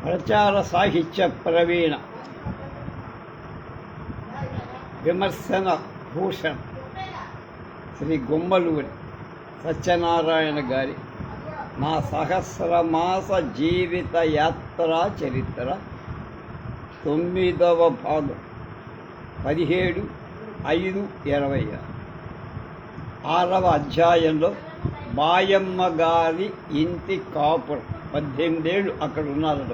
ప్రచార సాహిత్య ప్రవీణ, విమర్శన భూషణ్ శ్రీ గుమ్మలూరి సత్యనారాయణ గారి నా సహస్రమాస జీవిత యాత్రా చరిత్ర 9వ భాగం 17/5/26. 6వ అధ్యాయంలో బాయమ్మ గారి ఇంటి కాపురం. 18 ఏళ్ళు అక్కడ ఉన్నారట.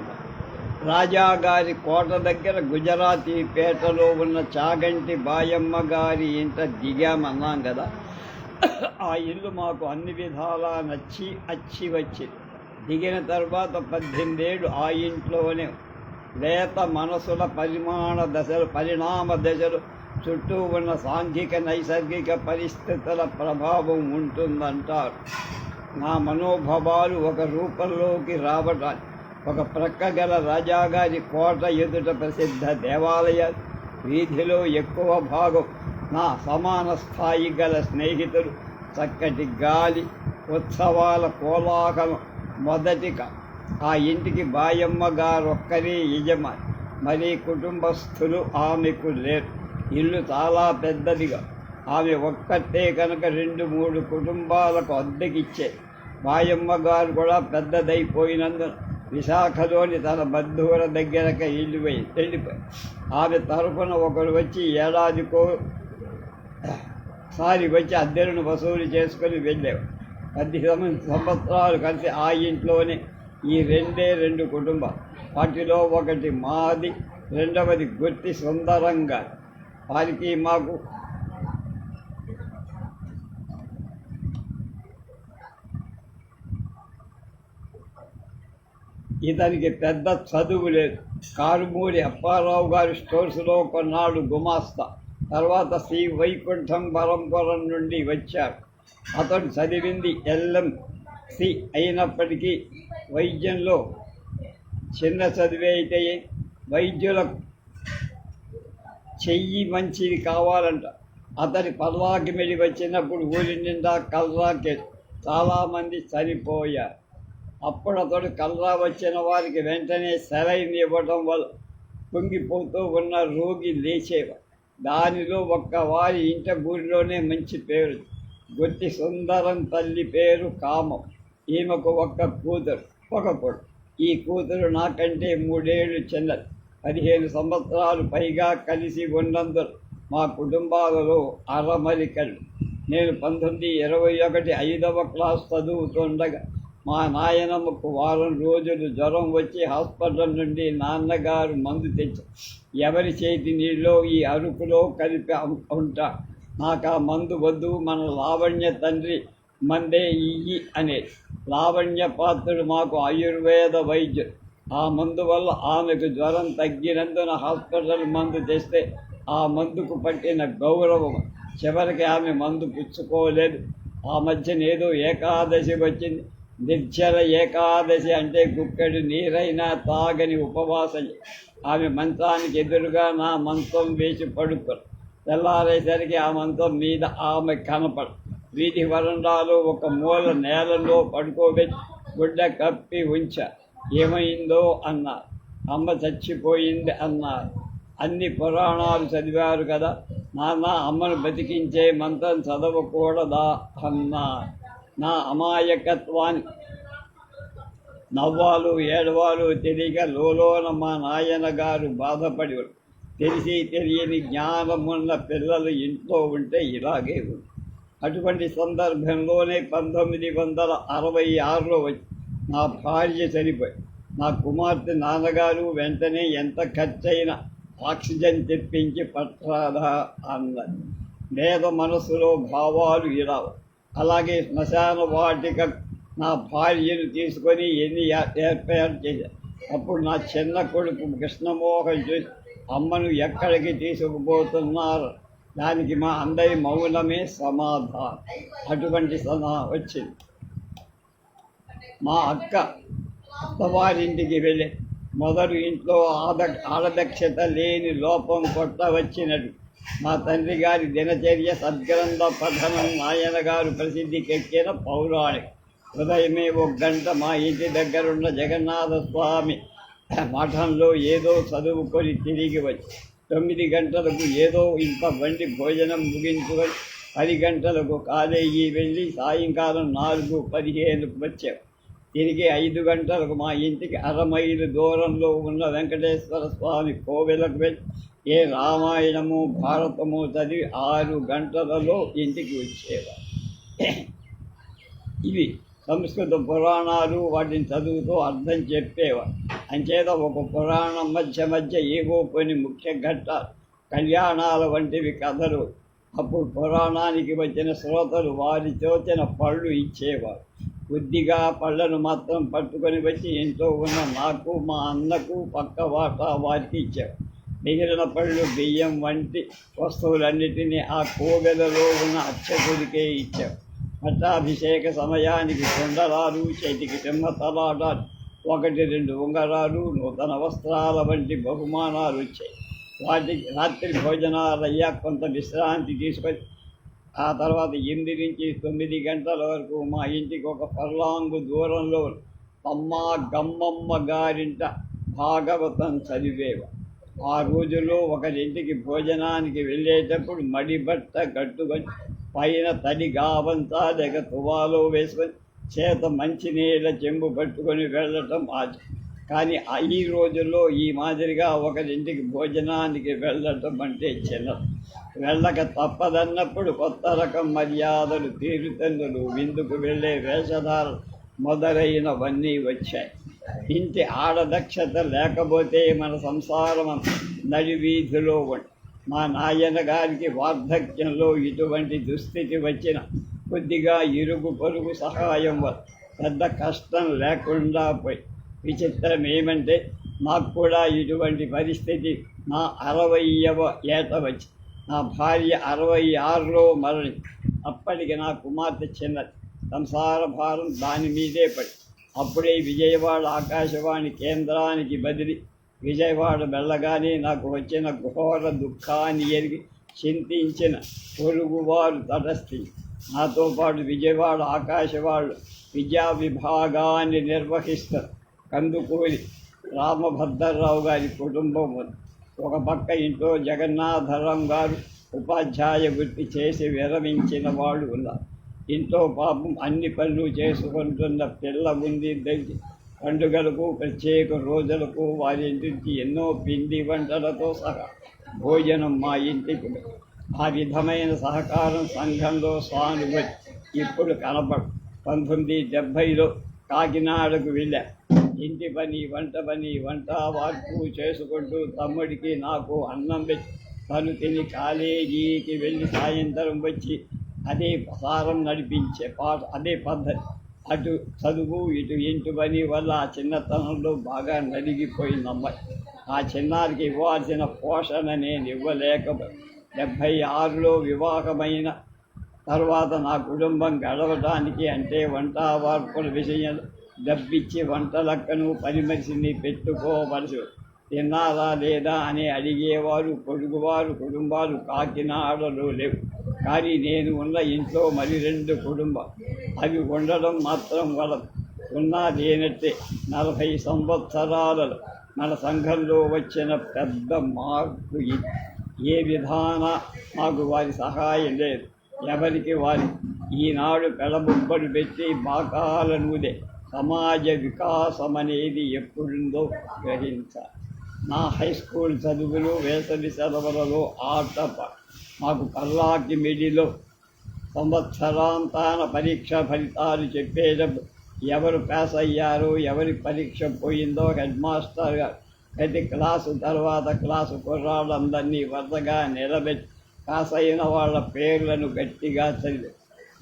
రాజాగారి కోట దగ్గర గుజరాతీ పేటలో ఉన్న చాగంటి బాయమ్మ గారి ఇంట దిగామన్నాం కదా. ఆ ఇల్లు మాకు అన్ని విధాలా నచ్చి వచ్చింది. దిగిన తర్వాత 18 ఏళ్ళు ఆ ఇంట్లోనే లేత మనసుల పరిణామ దశలు, చుట్టూ ఉన్న సాంఘిక నైసర్గిక పరిస్థితుల ప్రభావం ఉంటుందంటారు. నా మనోభావాలు ఒక రూపంలోకి రావటానికి ఒక ప్రక్క గల రాజాగారి కోట ఎదుట ప్రసిద్ధ దేవాలయాలు, వీధిలో ఎక్కువ భాగం నా సమాన స్థాయి గల స్నేహితులు, చక్కటి గాలి, ఉత్సవాల కోలాహలం. మొదటిగా ఆ ఇంటికి బాయమ్మ గారొక్కరే యజమాని, మరీ కుటుంబస్తులు ఆమెకు లేరు. ఇల్లు చాలా పెద్దదిగా, ఆమె ఒక్కటే కనుక 2-3 కుటుంబాలకు అద్దెకిచ్చే. బాయమ్మ గారు కూడా పెద్దదైపోయినందున విశాఖలోని తన బంధువుల దగ్గరకు వెళ్ళిపోయి ఆమె తరఫున ఒకరు వచ్చి ఏడాదికో సారి వచ్చి అద్దెలను వసూలు చేసుకొని వెళ్ళేవారు. 10 సంవత్సరాలు కలిసి ఆ ఇంట్లోనే ఈ 2 కుటుంబాలు. వాటిలో ఒకటి మాది, రెండవది గుర్తి సుందరంగా. వారికి మాకు ఇతనికి పెద్ద చదువు లేదు. కారుమూరి అప్పారావు గారి స్టోర్స్లో కొన్నాడు గుమాస్తా. తర్వాత శ్రీ వైకుంఠం పరంపురం నుండి వచ్చారు. అతడు చదివింది LMC అయినప్పటికీ వైద్యంలో చిన్న చదివే అయితే వైద్యులకు చెయ్యి మంచిది కావాలంట. అతని పర్వాకి మెడి వచ్చినప్పుడు ఊరి నిండా కల్రాకే చాలామంది చనిపోయారు. అప్పుడు అతడు కల్రా వచ్చిన వారికి వెంటనే సెలైన్ ఇవ్వడం వల్ల పొంగిపోతూ ఉన్న రోగి లేచేవారు. దానిలో ఒక్క వారి ఇంట ఊరిలోనే మంచి పేరు. గుర్తి సుందరం తల్లి పేరు కామం. ఈమెకు ఒక్క కూతురు, ఒక కొడుకు. ఈ కూతురు నాకంటే 3 ఏళ్ళు చిన్నది. 15 సంవత్సరాలు పైగా కలిసి ఉన్నందున మా కుటుంబాలలో అరమరికలు. నేను 1921 5వ క్లాస్ చదువుతుండగా మా నాయనమ్మకు వారం రోజులు జ్వరం వచ్చి హాస్పిటల్ నుండి నాన్నగారు మందు తెచ్చారు. ఎవరి చేతి నీళ్ళో ఈ అరుకులో కలిపి ఉంటా. నాకు ఆ మందు వద్దు, మన లావణ్య తండ్రి మందే ఇయ్యి అనేది. లావణ్య పాత్రుడు మాకు ఆయుర్వేద వైద్యుడు. ఆ మందు వల్ల ఆమెకు జ్వరం తగ్గినందున హాస్పిటల్ మందు తెస్తే ఆ మందుకు పట్టిన గౌరవం. చివరికి ఆమె మందు పుచ్చుకోలేదు. ఆ మధ్యన ఏదో ఏకాదశి వచ్చింది. నిర్జల ఏకాదశి అంటే గుక్కెడు నీరైనా తాగని ఉపవాసం. ఆమె మంచానికి ఎదురుగా నా మంచం వేసి పడుకోరు. తెల్లారేసరికి ఆ మంచం మీద ఆమె కనపడు. వీధి వరండాలో ఒక మూల నేలలో పడుకోబెట్టి గుడ్డ కప్పి ఉంచా. ఏమైందో అన్నారు. అమ్మ చచ్చిపోయింది అన్నారు. అన్ని పురాణాలు చదివారు కదా నాన్న, అమ్మను బతికించే మంత్రం చదవకూడదా అన్నారు. నా అమాయకత్వాన్ని నవ్వాలు ఏడవాలు తెలియక లోన మా నాయన గారు బాధపడేవారు. తెలిసి తెలియని జ్ఞానమున్న పిల్లలు ఇంట్లో ఉంటే ఇలాగే ఉంది. అటువంటి సందర్భంలోనే 1966లో వచ్చి నా భార్య చనిపోయి నా కుమార్తె నాన్నగారు వెంటనే ఎంత ఖర్చైనా ఆక్సిజన్ తెప్పించి పట్రాదా అన్నది. పేద మనసులో భావాలు ఇలా. అలాగే శ్మశాన వాటిక నా భార్యను తీసుకొని ఎన్ని ఏర్పాటు చేశారు. అప్పుడు నా చిన్న కొడుకు కృష్ణమోహన్ చూసి అమ్మను ఎక్కడికి తీసుకుపోతున్నారు. దానికి మా అందరి మౌనమే సమాధానం. అటువంటి వచ్చింది. మా అక్క అత్తవారింటికి వెళ్ళి మొదలు ఇంట్లో ఆడదక్షత లేని లోపం కొట్టవచ్చినట్టు మా తండ్రి గారి దినచర్య సద్గ్రంథ పఠనం నాయన గారు ప్రసిద్ధికెక్కిన పౌరాణిక. ఉదయమే 1 గంట మా ఇంటి దగ్గరున్న జగన్నాథ స్వామి మఠంలో ఏదో చదువుకొని తిరిగి వచ్చి 9 గంటలకు ఏదో ఇంత వండి భోజనం ముగించుకొని 10 గంటలకు కాలేజీ వెళ్ళి సాయంకాలం 4:15కు వచ్చాం. తిరిగి 5 గంటలకు మా ఇంటికి 1/2 మైలు దూరంలో ఉన్న వెంకటేశ్వర స్వామి కోవెలకు వెళ్ళి ఏ రామాయణము భారతము చదివి 6 గంటలలో ఇంటికి వచ్చేవారు. ఇవి సంస్కృత పురాణాలు, వాటిని చదువుతూ అర్థం చెప్పేవారు. అంచేత ఒక పురాణం మధ్య మధ్య ఏవో కొన్ని ముఖ్య ఘట్టాలు, కళ్యాణాల వంటివి కథలు. అప్పుడు పురాణానికి వచ్చిన శ్రోతలు వారి తోచిన పళ్ళు ఇచ్చేవారు. కొద్దిగా పళ్ళను మాత్రం పట్టుకొని వచ్చి ఇంట్లో ఉన్న నాకు, మా అన్నకు, పక్క వాటా వారికి ఇచ్చారు. మిగిలిన పళ్ళు, బియ్యం వంటి వస్తువులన్నిటినీ ఆ కోవెలలో ఉన్న అర్చకుడికే ఇచ్చారు. పట్టాభిషేక సమయానికి కొండరాలు, చేతికి సింహతలాటాలు, 1-2 ఉంగరాలు, నూతన వస్త్రాల వంటి బహుమానాలు వచ్చాయి. వాటికి రాత్రి భోజనాలు అయ్యాక కొంత విశ్రాంతి తీసుకొని ఆ తర్వాత 8 నుంచి 9 గంటల వరకు మా ఇంటికి ఒక ఫర్లాంగు దూరంలో అమ్మ గమ్మమ్మ గారింట భాగవతం చదివేవారు. ఆ రోజుల్లో ఒకరింటికి భోజనానికి వెళ్ళేటప్పుడు మడిబట్ట కట్టుకొని పైన తడి గావంతా లేక తువాలో వేసుకొని చేత మంచినీళ్ళ చెంబు పట్టుకొని వెళ్ళటం ఆచారం. కానీ ఈ రోజుల్లో ఈ మాదిరిగా ఒకరింటికి భోజనానికి వెళ్ళటం అంటే చిన్నది. వెళ్ళక తప్పదన్నప్పుడు కొత్త రకం మర్యాదలు, తీరుతెన్నులు, విందుకు వెళ్ళే వేషధారలు మొదలైనవన్నీ వచ్చాయి. ఇంటి ఆడదక్షత లేకపోతే మన సంసారం నడివీధిలో ఉండి. మా నాయన గారికి వార్ధక్యంలో ఇటువంటి దుస్థితి వచ్చిన కొద్దిగా ఇరుగు పొరుగు సహాయం వల్ల పెద్ద కష్టం లేకుండా పోయి. విచిత్రం ఏమంటే నాకు కూడా ఇటువంటి పరిస్థితి నా 60వ ఏట వచ్చి. నా భార్య 66లో మరణించి. అప్పటికి నా కుమార్తె చిన్నది. సంసార భారం దాని మీదే పడి అప్పుడే విజయవాడ ఆకాశవాణి కేంద్రానికి బదిలీ. విజయవాడ వెళ్ళగానే నాకు వచ్చిన ఘోర దుఃఖాన్ని ఎరిగి చింతించిన పొరుగువారు తటస్థించి నాతో పాటు విజయవాడ ఆకాశవాణి విద్యా విభాగాన్ని నిర్వహిస్తారు కందుకూరి రామభద్రరావు గారి కుటుంబం ఉంది. ఒక పక్క ఇంట్లో జగన్నాథరావు గారు ఉపాధ్యాయ వృత్తి చేసి విరమించిన వాళ్ళు ఉన్నారు. ఇంట్లో పాపం అన్ని పనులు చేసుకుంటున్న పిల్ల ఉంది. దగ్గర పండుగలకు, ప్రత్యేక రోజులకు వారి ఇంటికి ఎన్నో పిండి వంటలతో సహా భోజనం మా ఇంటికి. ఆ విధమైన సహకారం సంఘంలో సానుభూతి ఇప్పుడు కనపడు. 1970లో కాకినాడకు వెళ్ళా. ఇంటి పని, వంట వార్పు చేసుకుంటూ తమ్ముడికి నాకు అన్నం పెట్టి తను తిని కాలేజీకి వెళ్ళి సాయంత్రం వచ్చి అదే ప్రసారం నడిపించే అదే పద్ధతి. అటు చదువు, ఇటు ఇంటి పని వల్ల ఆ చిన్నతనంలో బాగా నలిగిపోయిందమ్మాయి. ఆ చిన్నారికి ఇవ్వాల్సిన పోషణ నేను ఇవ్వలేకపోయి. 76లో వివాహమైన తర్వాత నా కుటుంబం గడవడానికి అంటే వంట వార్పుల విషయంలో డబ్బిచ్చి వంటలక్కను పని మనిషిని పెట్టుకోవలసి. తిన్నారా లేదా అని అడిగేవారు పొరుగువారు కుటుంబాలు కాకినాడలో లేవు. కానీ నేను ఉన్న ఇంట్లో మరి 2 కుటుంబాలు. అవి ఉండడం మాత్రం వలన ఉన్నదేనట్టే. 40 సంవత్సరాలలో మన సంఘంలో వచ్చిన పెద్ద మార్పు ఇది. ఏ విధాన మాకు వారి సహాయం లేదు. ఎవరికి వారి ఈనాడు పెడబొబ్బలు పెట్టి బాకాలనుదే సమాజ వికాసం అనేది ఎప్పుడుందో గ్రహించాలి. నా హై స్కూల్ చదువులు, వేసవి సెలవులలో ఆట. మాకు పల్లాకి మిడిలో సంవత్సరాంతాన పరీక్ష ఫలితాలు చెప్పేటప్పుడు ఎవరు పాస్ అయ్యారో, ఎవరి పరీక్ష పోయిందో హెడ్ మాస్టర్ గారు ప్రతి క్లాసు తర్వాత క్లాసు కుర్రాళ్ళందరినీ వరుసగా నిలబెట్టి పాస్ అయిన వాళ్ళ పేర్లను గట్టిగా చదివి.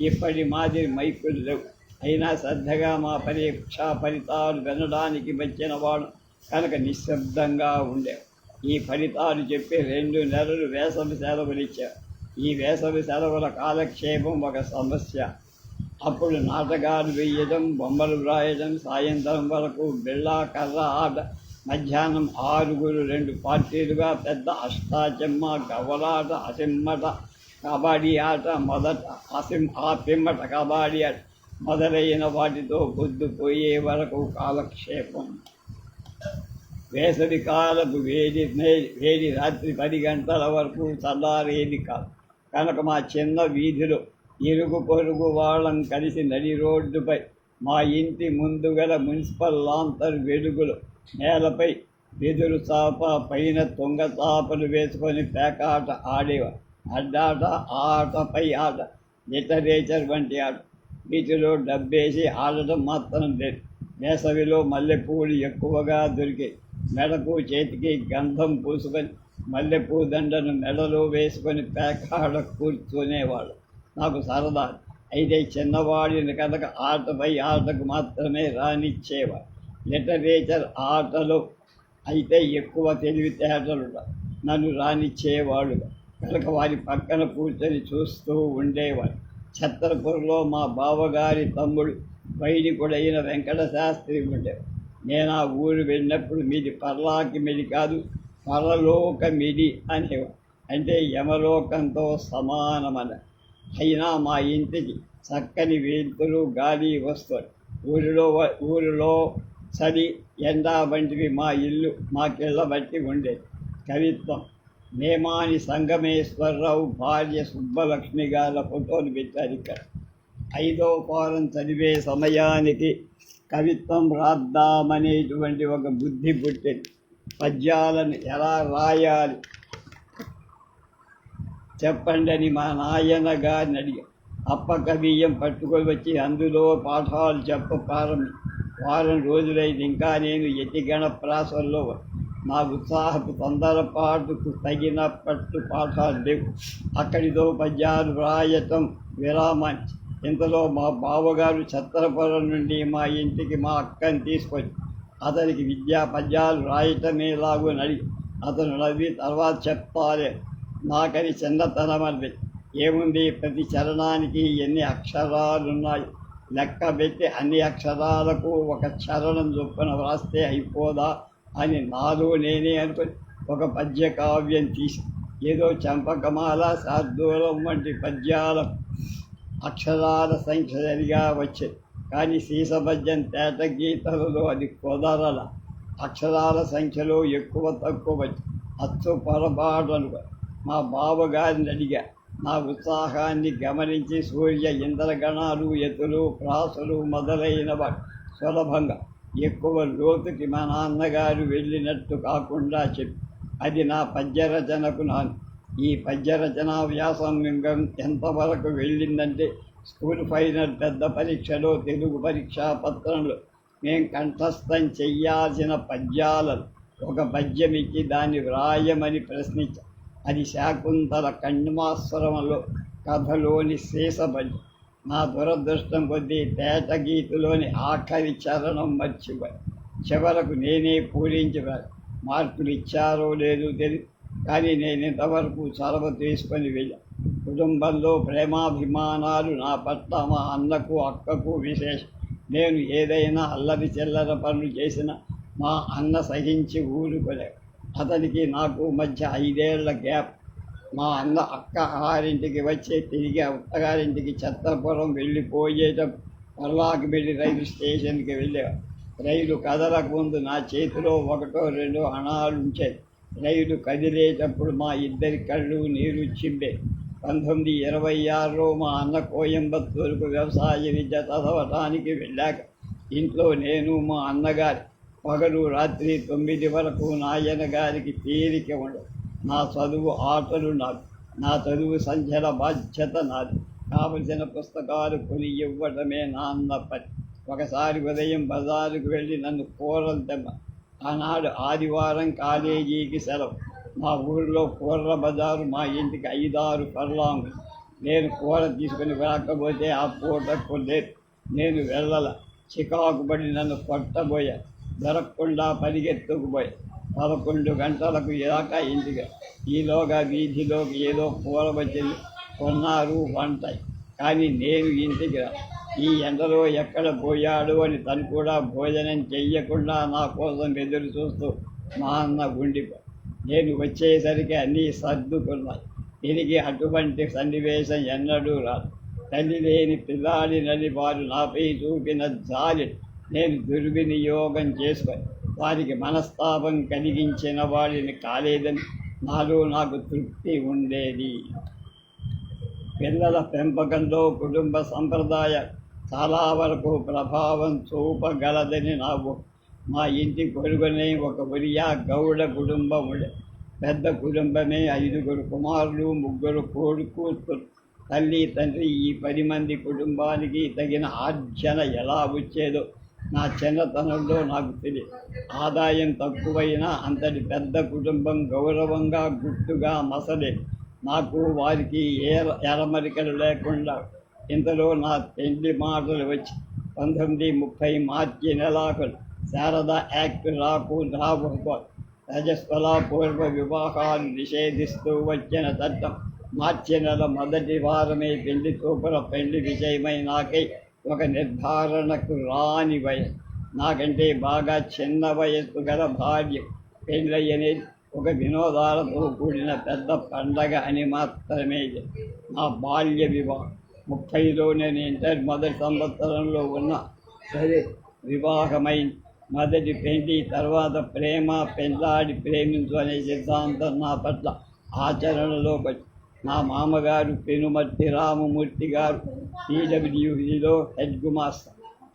ఇప్పటి మాదిరి మైకులు లేవు. అయినా శ్రద్ధగా మా పరీక్ష ఫలితాలు వినడానికి వచ్చిన వాడు కనుక నిశ్శబ్దంగా ఉండేవి. ఈ ఫలితాలు చెప్పి 2 నెలలు వేసవి సెలవులు ఇచ్చారు. ఈ వేసవి సెలవుల కాలక్షేపం ఒక సమస్య. అప్పుడు నాటకాలు వేయడం, బొమ్మలు వ్రాయడం, సాయంత్రం వరకు బిళ్ళా కర్ర ఆట, మధ్యాహ్నం 6 2 పార్టీలుగా పెద్ద అష్టాచెమ్మ, గవ్వలాట, అసిమ్మట, కబడ్డీ ఆట, పిమ్మట కబడ్డీ ఆట మొదలైన వాటితో పొద్దుపోయే వరకు కాలక్షేపం. వేసవి కాలపు వేడి రాత్రి 10 గంటల వరకు చల్లారేది కాదు కనుక మా చిన్న వీధిలో ఇరుగు పొరుగు వాళ్ళం కలిసి నడి రోడ్డుపై మా ఇంటి ముందు గల మున్సిపల్ లాంతర్ వెలుగులు నేలపై వెదురు చాప పైన తుంగ చాపలు వేసుకొని పేకాట ఆడేవారు. అడ్డాట, ఆటపై ఆట, లిటరేచర్ వంటి ఆట. వీటిలో డబ్బేసి ఆడటం మాత్రం లేదు. వేసవిలో మల్లెపూలు ఎక్కువగా దొరికే మెడకు చేతికి గంధం పూసుకొని మల్లెపూ దండను మెడలో వేసుకొని పేకాడ కూర్చునేవాడు. నాకు సరదా. అయితే చిన్నవాడిని కనుక ఆటపై ఆటకు మాత్రమే రానిచ్చేవాడు. లిటరేచర్ ఆటలో అయితే ఎక్కువ తెలివితేటలు నన్ను రానిచ్చేవాడు కనుక వారి పక్కన కూర్చొని చూస్తూ ఉండేవాడు. ఛత్రపూర్లో మా బావగారి తమ్ముడు వైదికుడైన వెంకట శాస్త్రి ఉండేవాడు. నేను ఆ ఊరు వెళ్ళినప్పుడు మీది పర్లాకి మిడి కాదు, పరలోక మిడి అనేవాడు. అంటే యమలోకంతో సమానమన. అయినా మా ఇంటికి చక్కని వెలుతురు గాలి వస్తుంది. ఊరిలో చలి ఎండ వంటివి మాకిళ్ళ బట్టి ఉండేది. కవిత్వం నేమాని సంగమేశ్వరరావు భార్య సుబ్బలక్ష్మి గారి ఫోటోలు పెట్టారు ఇక్కడ. 5వ ఫారం చదివే సమయానికి కవిత్వం రాద్దామనేటువంటి ఒక బుద్ధి పుట్టింది. పద్యాలను ఎలా రాయాలి చెప్పండి అని మా నాయన గారిని అడిగాను. అప్పకవియం పట్టుకొని వచ్చి అందులో పాఠాలు ప్రారంభం. వారం రోజులైంది. ఇంకా నేను యతిగణ ప్రాసల్లో నా ఉత్సాహపు తొందరపాటుకు తగిన పట్టు పాఠాలు లేవు. అక్కడితో పద్యాలు వ్రాయటం విరామాన్ని. ఇంతలో మా బావగారు ఛత్రపురం నుండి మా ఇంటికి మా అక్కని తీసుకొని అతనికి పద్యాలు రాయటమేలాగో అడిగి అతను నవ్వి తర్వాత చెప్తాలే నాకని చిన్నతనం అనిపి. ఏముంది, ప్రతి చరణానికి ఎన్ని అక్షరాలున్నాయి లెక్క పెట్టి అన్ని అక్షరాలకు ఒక చరణం చొప్పున వ్రాస్తే అయిపోదా అని నాలో నేనే అనుకుని ఒక పద్య కావ్యం తీసి ఏదో చంపకమాల, శార్దూలం వంటి పద్యాల అక్షరాల సంఖ్య సరిగా వచ్చేది. కానీ సీసపద్యం తేట గీతలలో అది కుదరల. అక్షరాల సంఖ్యలో ఎక్కువ తక్కువ వచ్చి అచ్చు పొరపాటు అనుకో. మా బావగారిని అడిగా. నా ఉత్సాహాన్ని గమనించి సూర్య ఇంద్రగణాలు, ఎతులు, ప్రాసులు మొదలైన సులభంగా ఎక్కువ లోతుకి మా నాన్నగారు వెళ్ళినట్టు కాకుండా చెప్పి అది నా పద్యరచనకు ఈ పద్యరచన వ్యాసంగం ఎంతవరకు వెళ్ళిందంటే స్కూల్ ఫైనల్ పెద్ద పరీక్షలో తెలుగు పరీక్షా పత్రంలో మేము కంఠస్థం చెయ్యాల్సిన పద్యాలను ఒక పద్యం ఇచ్చి దాన్ని వ్రాయమని ప్రశ్నించాం. అది శాకుంతల కణ్మాశ్రమంలో కథలోని శేషపద్యం. నా దురదృష్టం కొద్దీ తేట గీతులోని ఆఖరి చరణం మర్చిపోయి చివరకు నేనే పూరించి మార్కులు ఇచ్చారో లేదో తెలియదు. కానీ నేను ఇంతవరకు చొరవ తీసుకొని వెళ్ళాను. కుటుంబంలో ప్రేమాభిమానాలు నా పట్ల మా అన్నకు అక్కకు విశేషం. నేను ఏదైనా అల్లరి చిల్లర పనులు చేసినా మా అన్న సహించి ఊరుకోలేవు. అతనికి నాకు మధ్య 5 ఏళ్ల గ్యాప్. మా అన్న అక్క గారింటికి వచ్చి తిరిగి అత్తగారింటికి ఛత్రపురం వెళ్ళిపోయేటప్పుడు పర్లాకిమిడి రైలు స్టేషన్కి వెళ్ళేవాడు. రైలు కదలకు ముందు నా చేతిలో 1-2 అణాలు ఉంచేది. రైలు కదిలేటప్పుడు మా ఇద్దరి కళ్ళు నీరు చింపే. 1926లో మా అన్న కోయంబత్తూరుకు వ్యవసాయ విద్య చదవటానికి వెళ్ళాక ఇంట్లో నేను మా అన్నగారి పగలు రాత్రి 9 వరకు నాయన గారికి తీరిక ఉండదు. నా చదువు ఆటలు నాది. నా చదువు సంఖ్యల బాధ్యత నాది. కావలసిన పుస్తకాలు కొని ఇవ్వడమే నాన్న పని. ఒకసారి ఉదయం బజారుకు వెళ్ళి నన్ను కూరలు తెమ్మ. ఆనాడు ఆదివారం కాలేజీకి సెలవు. మా ఊరిలో కూరల బజారు మా ఇంటికి 5-6 ఫర్లాంగులు. నేను కూర తీసుకుని రాకపోతే ఆ పూటకు లేదు. నేను వెళ్ళల. చికాకు పడి నన్ను కొట్టబోయా. దొరకకుండా పరిగెత్తుకుపోయా. 11 గంటలకు దాకా ఇంటికి. ఈలోగా వీధిలోకి ఏదో కూర వచ్చింది. కొన్నారు, వంటాయి. కానీ నేను ఇంటికి రా. ఈ ఎండలో ఎక్కడ పోయాడు అని తను కూడా భోజనం చెయ్యకుండా నా కోసం ఎదురు చూస్తూ మా అన్న ఉండిపో. నేను వచ్చేసరికి అన్నీ సర్దుకున్నాయి. తిరిగి అటువంటి సన్నివేశం ఎన్నడూ రాదు. తల్లి లేని పిల్లాడినని వారు నాపై చూపిన జాలి నేను దుర్వినియోగం చేసుకొని వారికి మనస్తాపం కలిగించిన వాడిని కాలేదని నాలో నాకు తృప్తి ఉండేది. పిల్లల పెంపకంలో కుటుంబ సంప్రదాయ చాలా వరకు ప్రభావం చూపగలదని నాకు మా ఇంటి పొరుగునే ఒక ఒరియా గౌడ కుటుంబం ఉండే. పెద్ద కుటుంబమే, 5 కుమారులు, 3 కూతురు. తల్లి తండ్రి, ఈ 10 మంది కుటుంబానికి తగిన ఆర్జన ఎలా వచ్చేదో నా చిన్నతనంలో నాకు తెలియదు. ఆదాయం తక్కువైనా అంతటి పెద్ద కుటుంబం గౌరవంగా గుట్టుగా మసలేదు. నాకు వారికి ఎరమరికలు లేకుండా ఇంతలో నా పెళ్లి మాటలు వచ్చి 1930 మార్చి నెలాఖరు శారదా యాక్ట్ రాకపో రజస్వల పూర్వ వివాహాలు నిషేధిస్తూ వచ్చిన చట్టం మార్చి నెల మొదటి వారమే పెళ్లి చూపుల పెళ్లి విషయమై నాకై ఒక నిర్ధారణకు రాని వయసు, నాకంటే బాగా చిన్న వయస్సు గల భార్య పెళ్ళయ్యనేది ఒక వినోదాలతో కూడిన పెద్ద పండగ అని మాత్రమే. నా బాల్య వివాహం 30లో నేను ఇంటర్ మొదటి సంవత్సరంలో ఉన్నా సరే వివాహమైంది. మొదటి పెళ్లి, తర్వాత ప్రేమ, పెళ్ళాడి ప్రేమించు అనే సిద్ధాంతం నా పట్ల ఆచరణలో వచ్చి నా మామగారు పెనుమర్తి రామమూర్తి గారు PWDలో హెడ్ గుమాస్తా,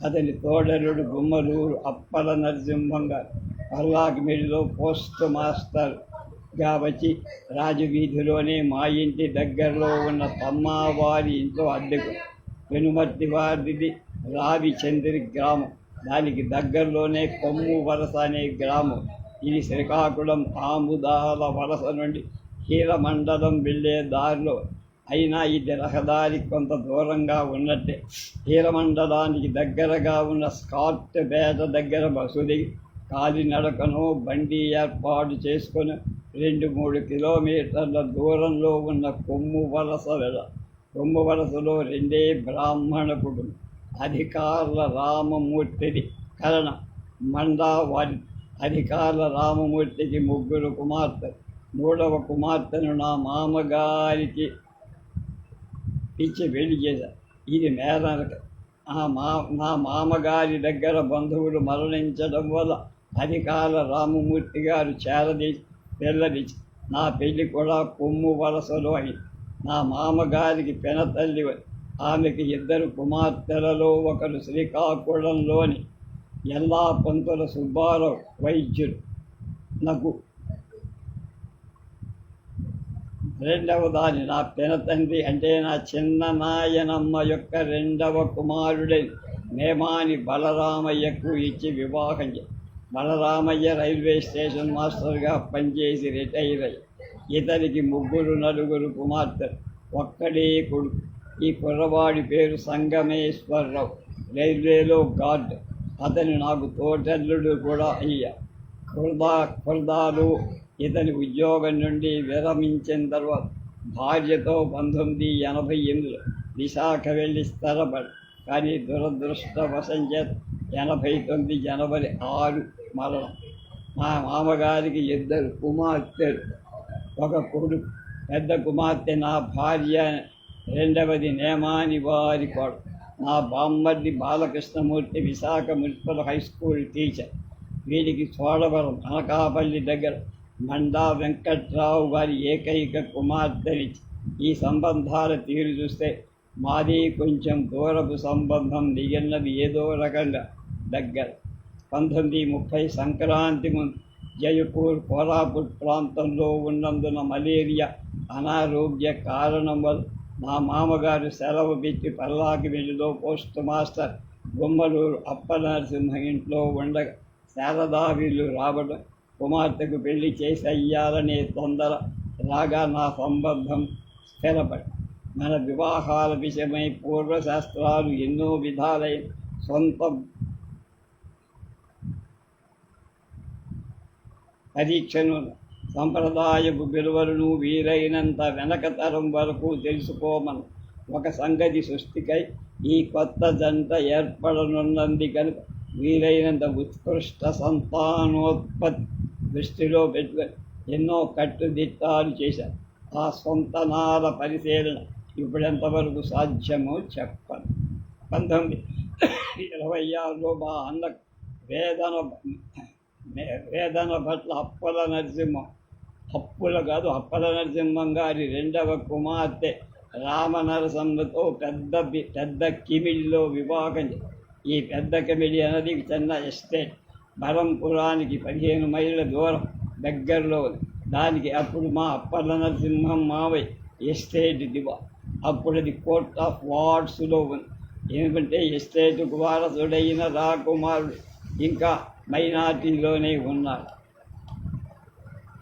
అతని తోడరుడు గుమ్మలూరు అప్పల నరసింహం గారు పల్లాకిమిడిలో పోస్ట్ మాస్టర్గా వచ్చి రాజవీధిలోనే మా ఇంటి దగ్గరలో ఉన్న తమ్మావారి ఇంట్లో అద్దెకు. పెనుమర్తి వారిది రావిచంద్రి గ్రామం, దానికి దగ్గరలోనే కొమ్ము వలస అనే గ్రామం. ఇది శ్రీకాకుళం ఆముదాల వలస నుండి హీరమండలం వెళ్ళే దారిలో, అయినా ఇది రహదారి కొంత దూరంగా ఉన్నట్టే. హీరమండలానికి దగ్గరగా ఉన్న స్కాట్ పేట దగ్గర బస్సు దిగి కాలినడకనో బండి ఏర్పాటు చేసుకొని 2-3 కిలోమీటర్ల దూరంలో ఉన్న కొమ్ము వలస కొమ్ము వలసలో 2 బ్రాహ్మణ కుటుంబం. అధికారుల రామమూర్తిది కరణ మండా వారి. అధికారుల రామమూర్తికి 3 కుమార్తెలు. 3వ కుమార్తెను నా మామగారికి ఇచ్చి పెళ్లి చేశారు. ఇది మేనరక. నా మామగారి దగ్గర బంధువులు మరణించడం వల్ల అధికారుల రామమూర్తి గారు చేరదీసి పిల్లనిచ్చి నా పెళ్లి కూడా కొమ్ము వలసలో అయింది. నా మామగారికి పెనతల్లి, ఆమెకి 2 కుమార్తెలలో ఒకరు శ్రీకాకుళంలోని ఎల్లాపంతుల సుబ్బారావు వైద్యుడు నాకు. రెండవ దాని నా పెనతండ్రి అంటే నా చిన్న నాయనమ్మ యొక్క 2వ కుమారుడై నేమాని బలరామయ్యకు ఇచ్చి వివాహం చేసి, బలరామయ్య రైల్వే స్టేషన్ మాస్టర్గా పనిచేసి రిటైర్ అయ్యి, ఇతనికి 3-4 కుమార్తెలు, ఒక్కడే కొడుకు. ఈ కుర్రవాడి పేరు సంగమేశ్వరరావు, రైల్వేలో గార్డ్. అతను నాకు తోటల్లుడు కూడా అయ్యా. ఖుర్దాలో ఇతని ఉద్యోగం నుండి విరమించిన తర్వాత భార్యతో 1988లో విశాఖ వెళ్ళి స్థిరపడి, కానీ దురదృష్టవశం చేత 89 జనవరి 6 మరణం. మా మామగారికి 2 కుమార్తెలు, ఒక కొడుకు. పెద్ద కుమార్తె నా భార్య, రెండవది నేమాని వారి కొడుకు. నా బామ్మర్ది Balakrishnamurthy Visakha municipal high school teacher. వీరికి చోడవరం అనకాపల్లి దగ్గర మండా వెంకట్రావు గారి ఏకైక కుమార్తెనిచ్చి, ఈ సంబంధాల తీరు చూస్తే మాది కొంచెం దూరపు సంబంధం, మిగిలినది ఏదో రకంగా దగ్గర. 1930 సంక్రాంతి ముందు జయపూర్, కోరాపుట్ ప్రాంతంలో ఉన్నందున మలేరియా అనారోగ్య కారణం వల్ల మా మామగారు సెలవు పెట్టి పల్లాకిమిడిలో పోస్ట్ మాస్టర్ గుమ్మలూరు అప్పనరసింహ ఇంట్లో ఉండగా శారదా వీళ్ళు రావడం, కుమార్తెకు పెళ్లి చేసి అయ్యాలనే తొందర రాగా నా సంబంధం స్థిరపడి, మన వివాహాల విషయమై పూర్వశాస్త్రాలు ఎన్నో విధాలైన సొంత పరీక్షను, సంప్రదాయపు విలువలను వీలైనంత వెనకతరం వరకు తెలుసుకోమని ఒక సంగతి సృష్టికై ఈ కొత్త జంట ఏర్పడనున్నది కనుక వీలైనంత ఉత్కృష్ట సంతానోత్పత్తి దృష్టిలో పెట్టుకొని ఎన్నో కట్టుదిట్టాలు చేశారు. ఆ సొంతనాల పరిశీలన ఇప్పుడెంతవరకు సాధ్యమో చెప్పను. 1926లో మా అన్న వేదన పట్ల అప్పల నరసింహం, అప్పుల కాదు అప్పల నరసింహం గారి రెండవ కుమార్తె రామనరసింహతో పెద్ద కిమిడిలో వివాహం. ఈ పెద్ద కిమిడి అనేది చిన్న ఎస్టేట్, బరంపురానికి 15 మైళ్ళ దూరం దగ్గరలో ఉంది. దానికి అప్పుడు మా అప్పల నరసింహం మావయ్య ఎస్టేట్ దివా. అప్పుడు అది కోర్ట్ ఆఫ్ వార్డ్స్లో ఉంది. ఎందుకంటే ఎస్టేట్కు వారసుడైన రాకుమారుడు ఇంకా మైనార్టీలోనే ఉన్నాడు.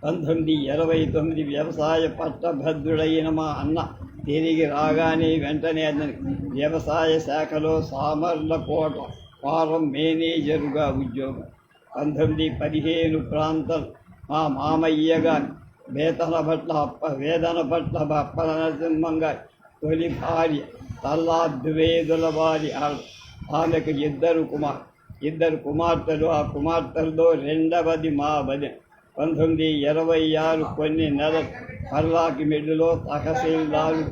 1929 వ్యవసాయ పట్టభద్రుడైన మా అన్న తిరిగి రాగానే వెంటనే అతనికి వ్యవసాయ శాఖలో సామర్లకోట ఫారం మేనేజరుగా ఉద్యోగం. 1915 ప్రాంతం మా మామయ్య గారి వేదన పట్ల అప్పల నరసింహం గారి తొలి భార్య తల్లా ద్వేదుల వారి ఆమెకు ఇద్దరు కుమార్తెలు. ఆ కుమార్తెల్లో రెండవది మా వదిన. 1926 కొన్ని నెలలు పర్లాకిమిడిలో తహసీల్దారు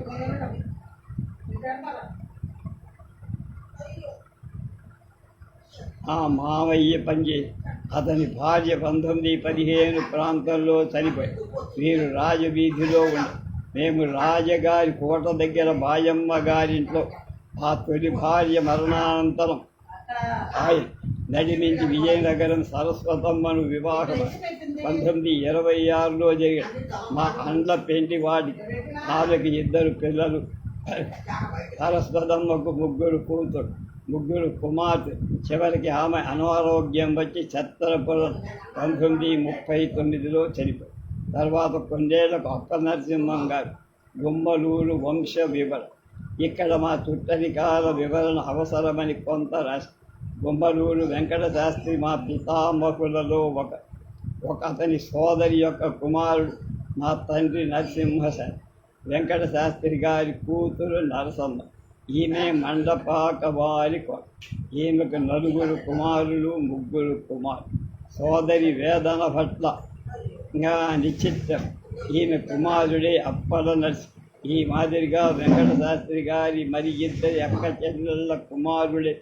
ఆ మామయ్య పనిచేసి అతని భార్య 1915 ప్రాంతంలో చనిపోయి వీరు రాజవీధిలో ఉండి మేము రాజగారి కోట దగ్గర బాయమ్మ గారింట్లో ఆ తొలి భార్య మరణానంతరం ఆయన నడిమించి విజయనగరం సరస్వతమ్మను వివాహం 1926లో జరిగాడు. మా అండ్ల పెంటి వాడికి ఆమెకు 2 పిల్లలు. సరస్వతమ్మకు 3 కూతురు, 3 కుమార్తె. చివరికి ఆమె అనారోగ్యం వచ్చి చత్తరపురం 1939లో చనిపోయి. తర్వాత కొన్నేళ్లకు అప్పల నరసింహం గారు గుమ్మలూరు వంశ వివరణ. ఇక్కడ మా చుట్టరికాల వివరణ అవసరమని కొంత రాసి గుమ్మలూరు వెంకట శాస్త్రి మా పితామహులలో ఒక అతని సోదరి యొక్క కుమారుడు మా తండ్రి నరసింహశాస్త్రి. వెంకట శాస్త్రి గారి కూతురు నరసమ్మ. ఈమె మండపాక వారి కొ. ఈమెకు 4 కుమారులు, 3 కుమారులు. సోదరి వేదన పట్ల నిశ్చిత్తం. ఈమె కుమారుడే అప్పల నరసింహ. ఈ మాదిరిగా వెంకట శాస్త్రి గారి మరి 2 అక్క చెల్లెళ్ళ కుమారుడే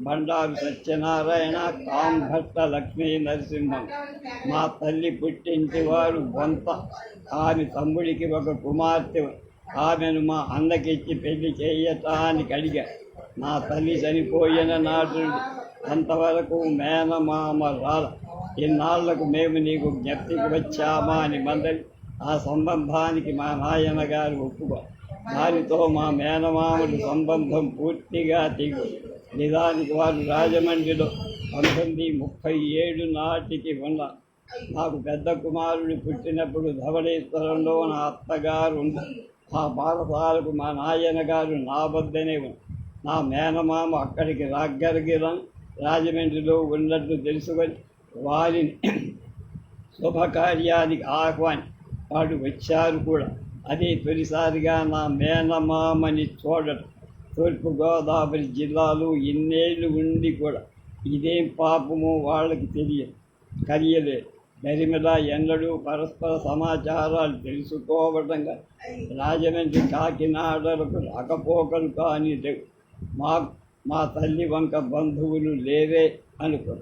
బండారు సత్యనారాయణ, కాంభట్ట లక్ష్మీ నరసింహం. మా తల్లి పుట్టింటి వారు బొంత. ఆమె తమ్ముడికి 1 కుమార్తె. ఆమెను మా అన్నకిచ్చి పెళ్లి చేయటానికి అడిగా. నా తల్లి చనిపోయిన నాటి అంతవరకు మేనమామ రాల. ఇన్నాళ్లకు మేము నీకు జ్ఞప్తికి వచ్చామా అని మందలి ఆ సంబంధానికి మా నాయన గారు ఒప్పుకో. దానితో మా మేనమామల సంబంధం పూర్తిగా తెగు. నిజానికి వారు రాజమండ్రిలో 1937 నాటికి ఉన్నారు. నాకు పెద్ద కుమారుడు పుట్టినప్పుడు ధవళేశ్వరంలో నా అత్తగారు ఉంది. ఆ పాఠశాలకు మా నాయన గారు నా వద్దనే ఉంది. నా మేనమామ అక్కడికి రాగ్గరగిరం రాజమండ్రిలో ఉన్నట్లు తెలుసుకొని వారిని శుభకార్యానికి వాడు వచ్చారు కూడా. అదే తొలిసారిగా నా మేనమామని చూడటం. తూర్పుగోదావరి జిల్లాలో ఇన్నేళ్ళు ఉండి కూడా ఇదేం పాపమో వాళ్ళకి కలియలేదు. దరిమిలా ఎన్నడూ పరస్పర సమాచారాలు తెలుసుకోవడంగా రాజమండ్రి కాకినాడలకు రాకపోకలు కానీ లేవు. మా తల్లి వంక బంధువులు లేరే అనుకో.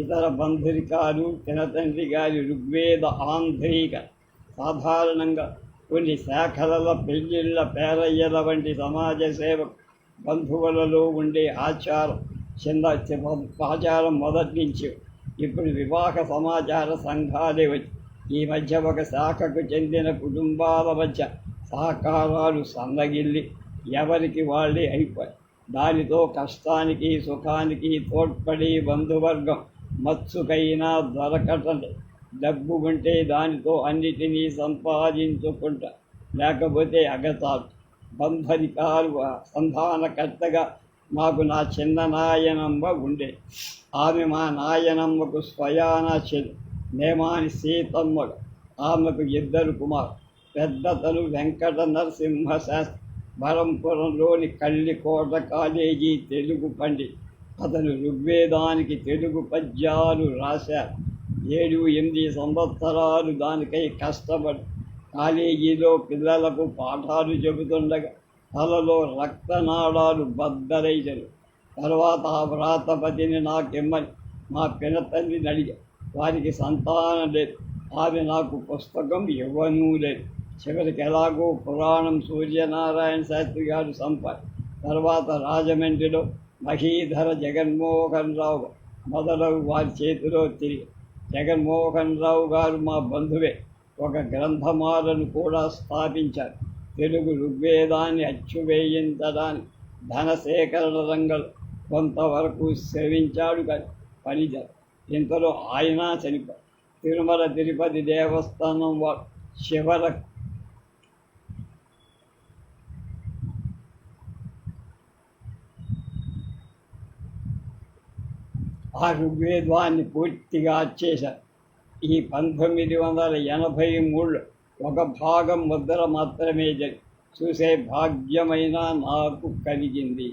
ఇతర బంధురికాలు తినతండ్రి గారి ఋగ్వేద ఆంధ్రీక సాధారణంగా కొన్ని శాఖల పెళ్ళిళ్ళ పేరయ్యల వంటి సమాజ సేవకు బంధువులలో ఉండే ఆచారం మొదటి నుంచి ఇప్పుడు వివాహ సమాచార సంఘాలే వచ్చి ఈ మధ్య ఒక శాఖకు చెందిన కుటుంబాల మధ్య సహకారాలు సన్నగిల్లి ఎవరికి వాళ్ళే అయిపోయి దానితో కష్టానికి సుఖానికి తోడ్పడి బంధువర్గం మత్సుకైనా దొరకటం. డబ్బు ఉంటే దానితో అన్నిటినీ సంపాదించుకుంటా, లేకపోతే అగతాలు. బంధనికాలు సంధానకర్తగా మాకు నా చిన్న నాయనమ్మ ఉండే. ఆమె మా నాయనమ్మకు స్వయాన చెల్లి. నేమాని సీతమ్మ. ఆమెకు 2 కుమారు. పెద్దతను వెంకట నరసింహ శాస్త్రి, బరంపురంలోని కళ్ళికోట కాలేజీ తెలుగు పండిట్. అతను ఋగ్వేదానికి తెలుగు పద్యాలు రాశారు. 7-8 సంవత్సరాలు దానికై కష్టపడి కాలేజీలో పిల్లలకు పాఠాలు చెబుతుండగా తలలో రక్తనాళాలు బద్దలైనవి. తర్వాత ఆ వ్రాతపతిని నాకిమ్మని మా పినతల్లిని అడిగా. వారికి సంతానం లేదు. ఆమె నాకు పుస్తకం ఇవ్వనూ లేదు. చివరికి ఎలాగో పురాణం సూర్యనారాయణ శాస్త్రి గారు తర్వాత రాజమండ్రిలో మహీధర జగన్మోహన్ రావు మొదలగు వారి చేతిలో తిరిగి. జగన్మోహన్ రావు గారు మా బంధువే. ఒక గ్రంథమాలను కూడా స్థాపించారు. తెలుగు ఋగ్వేదాన్ని అచ్చువేయించడానికి ధన సేకరణ రంగంలో కొంతవరకు శ్రవించాడు కానీ పనిచేశారు. ఇంతలో ఆయన చనిపోయారు. తిరుమల తిరుపతి దేవస్థానం వారు శివరకు ఆ ఋగ్వేదాన్ని పూర్తిగా చేశారు. ఈ 1983లో ఒక భాగం ముద్ర మాత్రమే చూసే భాగ్యమైన నాకు కలిగింది.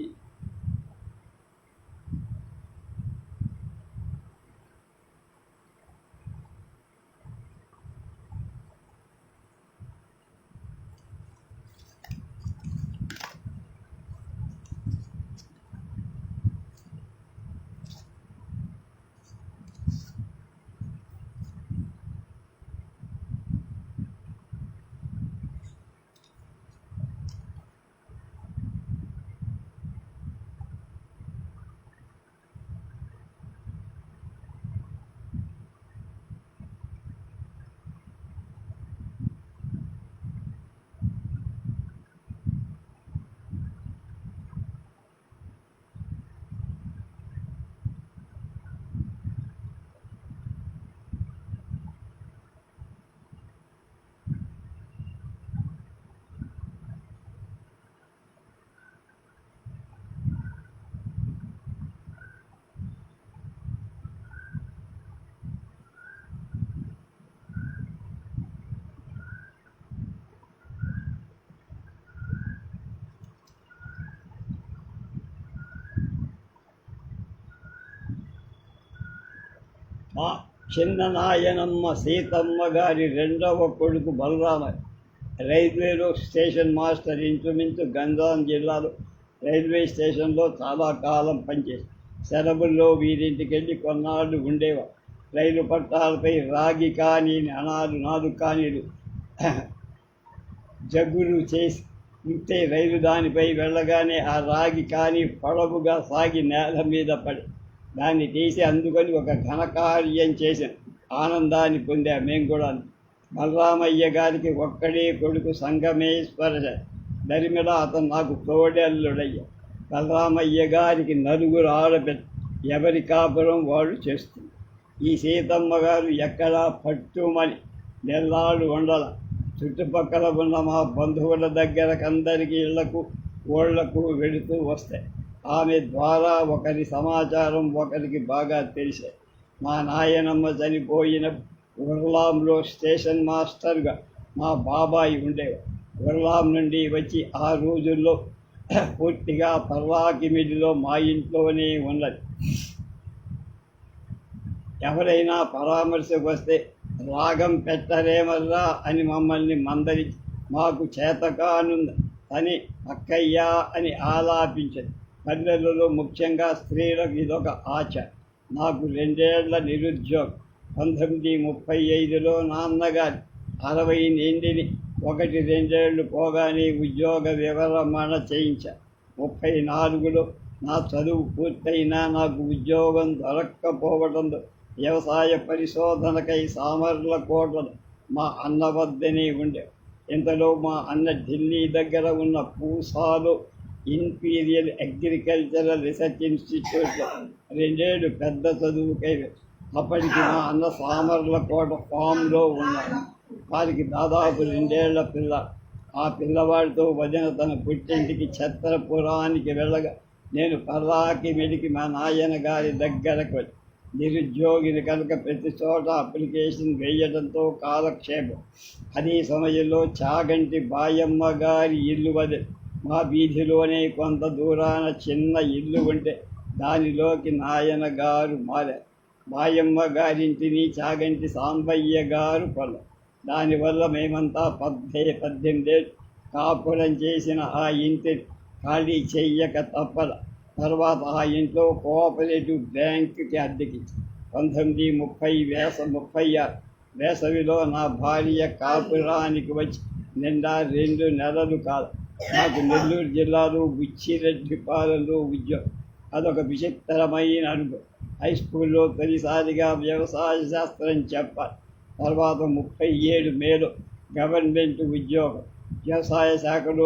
మా చిన్న నాయనమ్మ సీతమ్మ గారి రెండవ కొడుకు బలరామ రైల్వేలో స్టేషన్ మాస్టర్. ఇంచుమించు గంజాం జిల్లాలో రైల్వే స్టేషన్లో చాలా కాలం పనిచేసి సెలవుల్లో వీరింటికి వెళ్ళి కొన్నాళ్ళు ఉండేవారు. రైలు పట్టాలపై రాగి కానీ నాలుగు కానీలు జగ్గులు చేసి ఉంటే రైలు దానిపై వెళ్ళగానే ఆ రాగి కానీ పొడవుగా సాగి నేల మీద పడి దాన్ని తీసి అందుకొని ఒక ఘనకార్యం చేసిన ఆనందాన్ని పొందా. మేము కూడా బలరామయ్య గారికి ఒక్కడే కొడుకు సంగమేశ్వర దరిమిళ. అతను నాకు తోడెల్లుడయ్య. బలరామయ్య గారికి నలుగురు ఆడపిల్ల. ఎవరి కాపురం వాళ్ళు చేస్తుంది. ఈ సీతమ్మ గారు ఎక్కడా పట్టుమని నెల్లాళ్ళు ఉండాల. చుట్టుపక్కల ఉన్న మా బంధువుల దగ్గరకందరికీ ఇళ్లకు ఓళ్లకు వెళుతూ వస్తాయి. ఆమె ద్వారా ఒకరి సమాచారం ఒకరికి బాగా తెలిసే. మా నాయనమ్మ చనిపోయిన ఉర్లాంలో స్టేషన్ మాస్టర్గా మా బాబాయి ఉండేవారు. ఉర్లాం నుండి వచ్చి ఆ రోజుల్లో పూర్తిగా పర్వాకిమిడిలో మా ఇంట్లోనే ఉన్నది. ఎవరైనా పరామర్శకు వస్తే రాగం పెట్టరేమర్రా అని మమ్మల్ని మందరించి మాకు చేతకానుంది అని అక్కయ్య అని ఆలాపించదు. పల్లెలలో ముఖ్యంగా స్త్రీలకు ఇదొక ఆచారం. నాకు 2 ఏళ్ల నిరుద్యోగం. 1935లో నాన్నగారి 60 నిండిని 1-2 ఏళ్ళు పోగానే ఉద్యోగ విరమణ చేయించారు. 34లో నా చదువు పూర్తయినా నాకు ఉద్యోగం దొరక్కపోవడంతో వ్యవసాయ పరిశోధనకై సామర్లకోటలో మా అన్న వద్దనే ఉండే. ఇంతలో మా అన్న ఢిల్లీ దగ్గర ఉన్న పూసాలో ఇంపీరియల్ అగ్రికల్చరల్ రీసెర్చ్ ఇన్స్టిట్యూట్లో 2 ఏళ్ళు పెద్ద చదువుకై. అప్పటికి మా అన్న సామర్లకోట ఫామ్లో ఉన్నారు. వారికి దాదాపు 2 ఏళ్ల పిల్ల. ఆ పిల్లవాడితో వదిన తన పుట్టింటికి ఛత్రపురానికి వెళ్ళగా నేను పర్లాకి మెడికి మా నాయన గారి దగ్గరకు వచ్చి నిరుద్యోగిని కనుక ప్రతి చోట అప్లికేషన్ వేయడంతో కాలక్షేపం. అదే సమయంలో చాగంటి బాయమ్మ గారి ఇల్లు వదిలి మా వీధిలోనే కొంత దూరాన చిన్న ఇల్లు ఉంటే దానిలోకి నాయన గారు మారారు. బాయమ్మ గారింటిని చాగంటి సాంబయ్య గారు కొన్నారు. దానివల్ల మేమంతా 18 కాపురం చేసిన ఆ ఇంటిని ఖాళీ చెయ్యక తప్పల. తర్వాత ఆ ఇంట్లో కోఆపరేటివ్ బ్యాంకుకి అద్దెకించి 1936 వేసవిలో నా భార్య కాపురానికి వచ్చి నిండా 2 నెలలు కాదు. నాకు నెల్లూరు జిల్లాలో బుచ్చిరెడ్డిపాలెంలో ఉద్యోగం. అదొక విచిత్రమైన అనుభవం. హై స్కూల్లో తొలిసారిగా వ్యవసాయ శాస్త్రం చెప్పాలి. తర్వాత 37 మేలో గవర్నమెంట్ ఉద్యోగం, వ్యవసాయ శాఖలో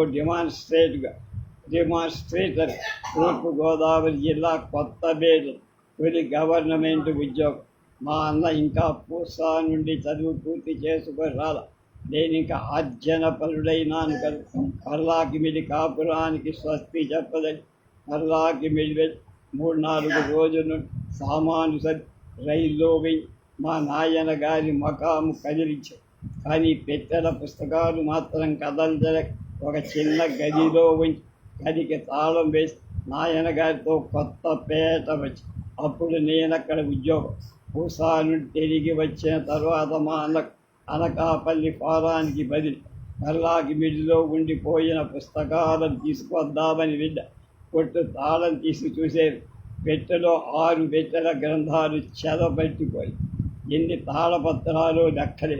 డెమాన్స్ట్రేటర్, తూర్పుగోదావరి జిల్లా కొత్తపేట తొలి గవర్నమెంట్ ఉద్యోగం. మా అన్న ఇంకా పూసా నుండి చదువు పూర్తి చేసుకొని రాల. నేను ఇంకా ఆర్జనపరుడైనాను కదా. పర్లాకిమిడి కాపురానికి స్వస్తి చెప్పదని పర్లాకిమిడి 3-4 రోజులు సామాను సరి రైల్లో వెయ్యి మా నాయన గారి మకాము కదిలించారు. కానీ పెట్టెల పుస్తకాలు మాత్రం కదల్చలేక ఒక చిన్న గదిలో ఉంచి గదికి తాళం వేసి నాయన గారితో కొత్తపేట వచ్చి అప్పుడు నేను అక్కడ ఉద్యోగం. పూసా నుండి తిరిగి వచ్చిన తర్వాత మా అనకాపల్లి ఫారానికి బదిలీ. పర్లాకిమిడిలో ఉండిపోయిన పుస్తకాలను తీసుకొద్దామని వెళ్ళా. కొట్టు తాళం తీసి చూసేది. పెట్టెలో 6 పెట్టెల గ్రంథాలు చెదపట్టిపోయి. ఎన్ని తాళపత్రాలు లెక్కలే.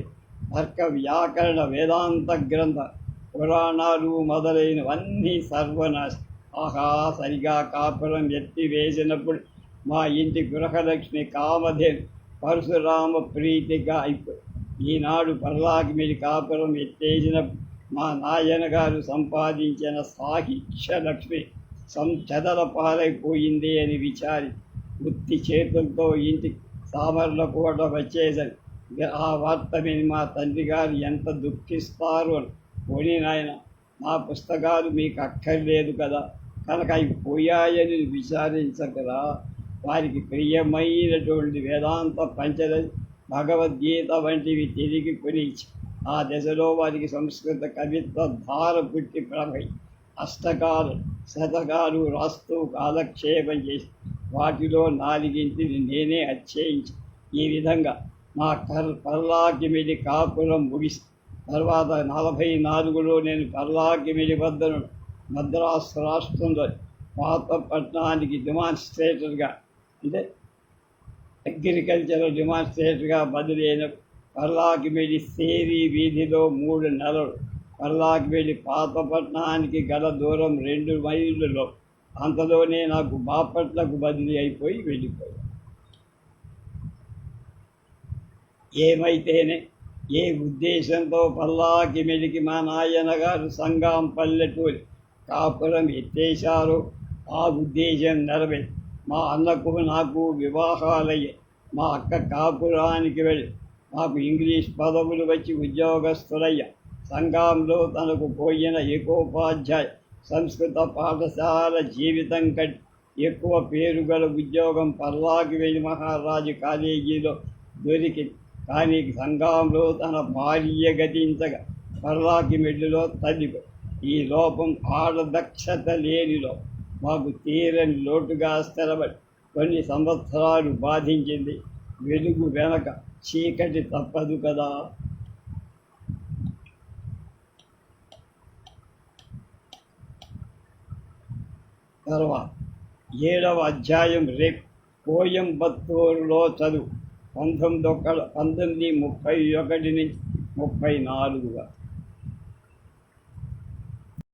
తర్క వ్యాకరణ వేదాంత గ్రంథ పురాణాలు మొదలైనవన్నీ సర్వనాశం. ఆహా, సరిగా కాపురం ఎత్తి వేసినప్పుడు మా ఇంటి గృహలక్ష్మి కామధేను పరశురామ ప్రీతిగా అయిపోయి. ఈనాడు పర్లాకిమిడి కాపురం ఎత్తేసినప్పుడు మా నాయన గారు సంపాదించిన సాహిత్యలక్ష్మి చెదల పాలైపోయింది అని విచారి వృత్తి చేతులతో ఇంటికి సామర్లకోట వచ్చేసరి ఆ వార్త విని మా తండ్రి గారు ఎంత దుఃఖిస్తారు అని. పోనీ నాయన, నా పుస్తకాలు మీకు అక్కర్లేదు కదా, కనుక అవి పోయాయని విచారించకరా. వారికి ప్రియమైనటువంటి వేదాంత పంచదశి, భగవద్గీత వంటివి తిరిగి కొనిచ్చి ఆ దశలో వారికి సంస్కృత కవిత్వ ధార పుట్టి ప్రభై అష్టకాలు శతకాలు రాస్తూ కాలక్షేపం చేసి వాటిలో 4 నేనే అధ్యయించి ఈ విధంగా మా పర్లాకిమిడి కాపురం ముగిసి తర్వాత 44లో నేను పర్లాకిమిడి వద్దను మద్రాసు రాష్ట్రంలో పాతపట్నానికి డెమాన్స్ట్రేటర్గా, అంటే అగ్రికల్చరల్ డెమాన్స్ట్రేటర్గా బదిలీ అయిన పర్లాకిమిడి సేరి వీధిలో 3 నెలలు. పర్లాకిమిడి పాతపట్నానికి గల దూరం 2 మైళ్ళలో. అంతలోనే నాకు బాపట్లకు బదిలీ అయిపోయి వెళ్ళిపోయాను. ఏమైతేనే, ఏ ఉద్దేశంతో పర్లాకిమిడికి మా నాయన గారు సంగం పల్లెటూరి కాపురం ఎత్తేశారో ఆ ఉద్దేశం నెరవేరి మా అన్నకు నాకు వివాహాలయ్యాయి. మా అక్క కాపురానికి వెళ్ళి నాకు ఇంగ్లీష్ పదవులు వచ్చి ఉద్యోగస్తులయ్యా. సంఘంలో తనకు పోయిన ఏకోపాధ్యాయ సంస్కృత పాఠశాల జీవితం కంటే ఎక్కువ పేరుగల ఉద్యోగం పర్లాకిమిడి మహారాజు కాలేజీలో దొరికింది. కానీ సంఘంలో తన భార్య గతించగా పర్లాకిమిడిలో తల్లిపోయి. ఈ లోపం ఆడదక్షత లేనిలో మాకు తీరని లోటుగా స్థిరపడి కొన్ని సంవత్సరాలు బాధించింది. వెలుగు వెనక చీకటి తప్పదు కదా. తర్వాత 7వ అధ్యాయం రేపు కోయంబత్తూరులో చదువు 1931 నుంచి 34గా.